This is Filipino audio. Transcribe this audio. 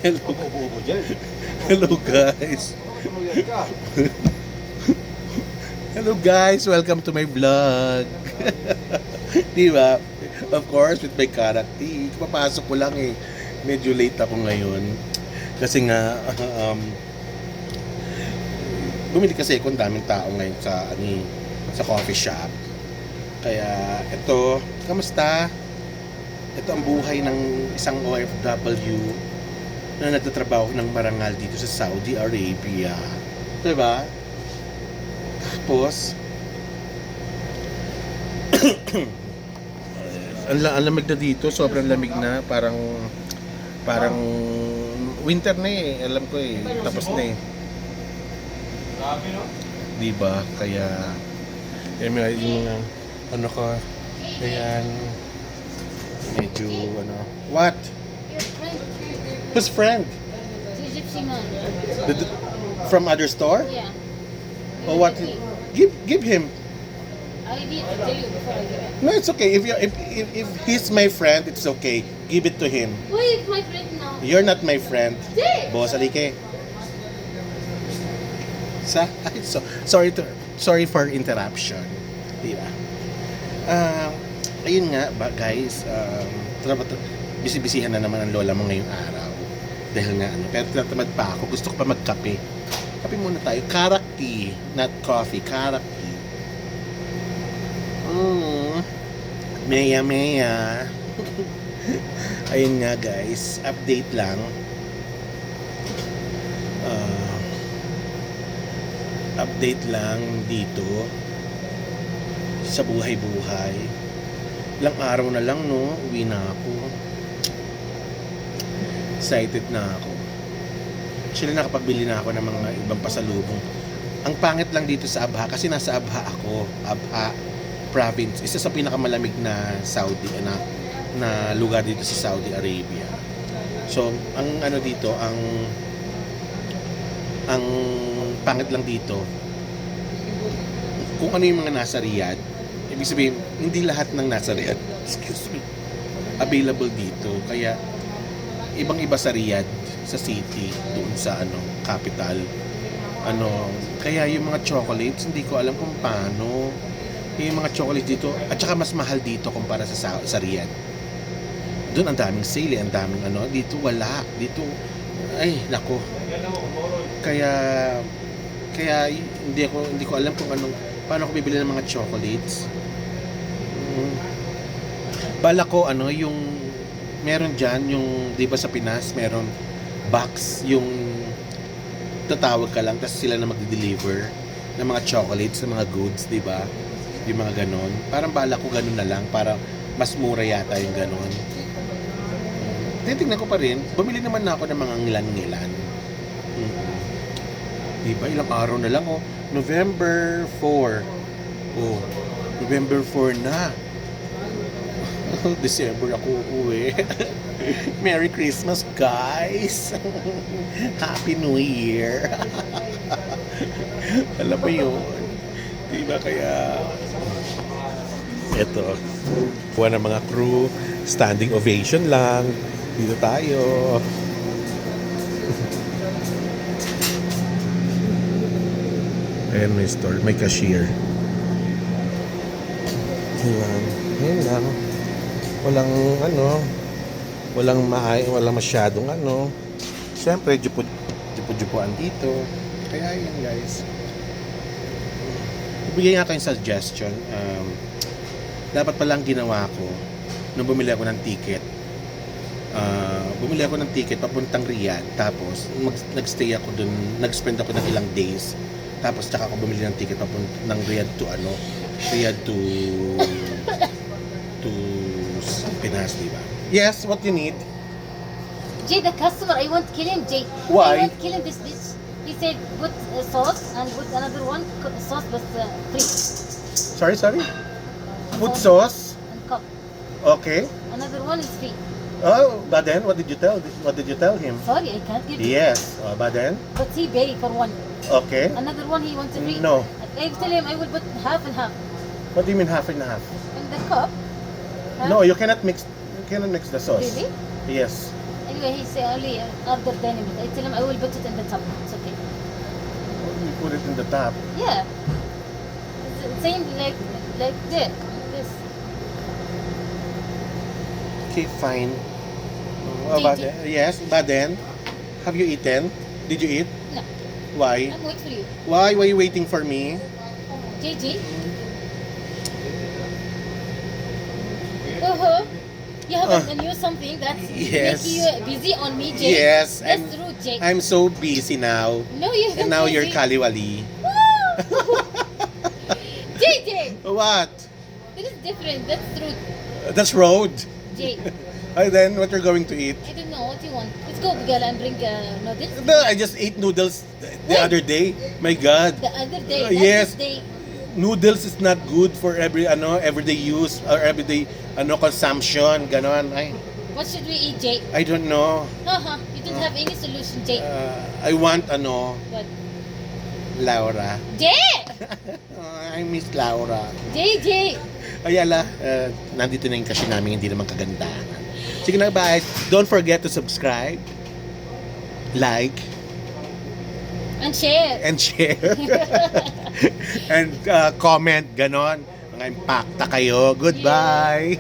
Hello, Ubo-ubo dyan. hello guys. Tumuyad ka. Hello guys, welcome to my vlog. Di ba? Of course, with my character. Papasok ko lang eh. Medyo late ako ngayon. Kasi nga, bumili kasi ako, ang daming tao ngayon sa coffee shop. Kaya, ito, kamusta? Ito ang buhay ng isang OFW na nagtatrabaho ng marangal dito sa Saudi Arabia. Diba? Tapos, ang lamig na dito, sobrang lamig na, parang winter na eh, alam ko eh, tapos na eh. Diba? Kaya, yung mga, ano ko, kaya, medyo, what? Your friend, Whose friend? si Gypsy man. From other store? Yeah. Or what? Give him. I need to tell you before I give it. No, it's okay. If he's my friend, it's okay. Give it to him. Wait, my friend now. You're not my friend. Jay! Boss, alike. Sorry for interruption. Diba? Ayun nga ba guys, bisi-bisihan na naman ang lola mo ngayong araw. Dahil nga pero tinatamad pa ako, gusto ko pa magkape. Kape muna tayo, karak tea, not coffee, karak tea. Meya. Ayun nga guys, update lang. Update lang dito sa buhay-buhay. Ilang araw na lang, no? Uwi na ako. Excited na ako. Actually, nakapagbili na ako ng mga ibang pasalubong. Ang pangit lang dito sa Abha, kasi nasa Abha ako. Abha province. Isa sa pinakamalamig na Saudi, na lugar dito sa Saudi Arabia. So, ang dito, ang pangit lang dito, kung ano yung mga nasa Riyadh, ibig sabihin, hindi lahat ng nasa Riyadh, available dito. Kaya, ibang-iba sa Riyadh, sa city, doon sa capital. Kaya yung mga chocolates, hindi ko alam kung paano. Yung mga chocolates dito, at saka mas mahal dito kumpara sa Riyadh. Doon ang daming sale, ang daming dito wala. Dito, ay, nako. Kaya hindi ko alam kung paano ko bibili ng mga chocolates. Bala ko yung meron diyan yung 'di ba sa Pinas meron box yung tatawag ka lang tapos sila na magde-deliver ng mga chocolates, ng mga goods, 'di ba? Yung mga ganon. Parang bala ko ganon na lang para mas mura yata yung ganon. Titingnan ko pa rin. Bumili naman na ako ng mga ngilan-ngilan. Diba? Ilang araw na lang, November 4. November 4 na. December ako uuwi. Merry Christmas, guys! Happy New Year! Alam mo yun? Diba kaya... Ito. Kuha ng mga crew. Standing ovation lang. Dito tayo. Ayan may store, may cashier. Ayan lang. Walang masyadong Siyempre, jupo-jupuan dito. Kaya yun guys. Ibigay nga kayong suggestion. Dapat palang ginawa ko nung bumili ako ng ticket. Bumili ako ng ticket papuntang Riyadh. Tapos, nagstay ako dun. Nag-spend ako ng ilang days. Tapos tsaka ako bumili ng ticket ng Riyadh to Riyadh to Pinas, diba? Yes, what you need? Jay, the customer, I want to kill him, Jay. Why? I want to kill him this dish. He said put sauce and put another one sauce but free. Sorry? Food sauce? And cup. Okay. Another one is free. Oh, but then, what did you tell him? Sorry, I can't give you. Yes, but then? But he pay for one. Okay. Another one he wants to free. No. I tell him I will put half and half. What do you mean half and half? And the cup. Huh? No, you cannot mix the sauce. Really? Yes. I Anyway, he say only other dynamite. I tell him I will put it in the top. It's okay. We put it in the top. Yeah. It's the same like this. This. Okay, fine. But, yes, but then, have you eaten? Did you eat? No. Why? I'm waiting for you. Why were you waiting for me? JJ. Uh-huh. You have a new something that's Yes. making you busy on me, Jay. Yes, That's I'm- true, Jay. I'm so busy now. No, you And now you're kaliwali. JJ. What? This is different. That's true, That's road. Jay. And then what you're going to eat? I don't know what you want. Let's go, Bigala, and bring noodles. No, I just ate noodles the other day. My God. The other day. Yes. This day. Noodles is not good for everyday use or everyday consumption. Ganon. What should we eat, Jay? I don't know. Haha. You don't have any solution, Jay. I want But Laura. Jay! I miss Laura. JJ! Ayala, nandito na yung kasi namin hindi naman kagandahan. Sige na, bye. Don't forget to subscribe, like, And share. and share. And comment, ganon. Mga impacta kayo. Goodbye.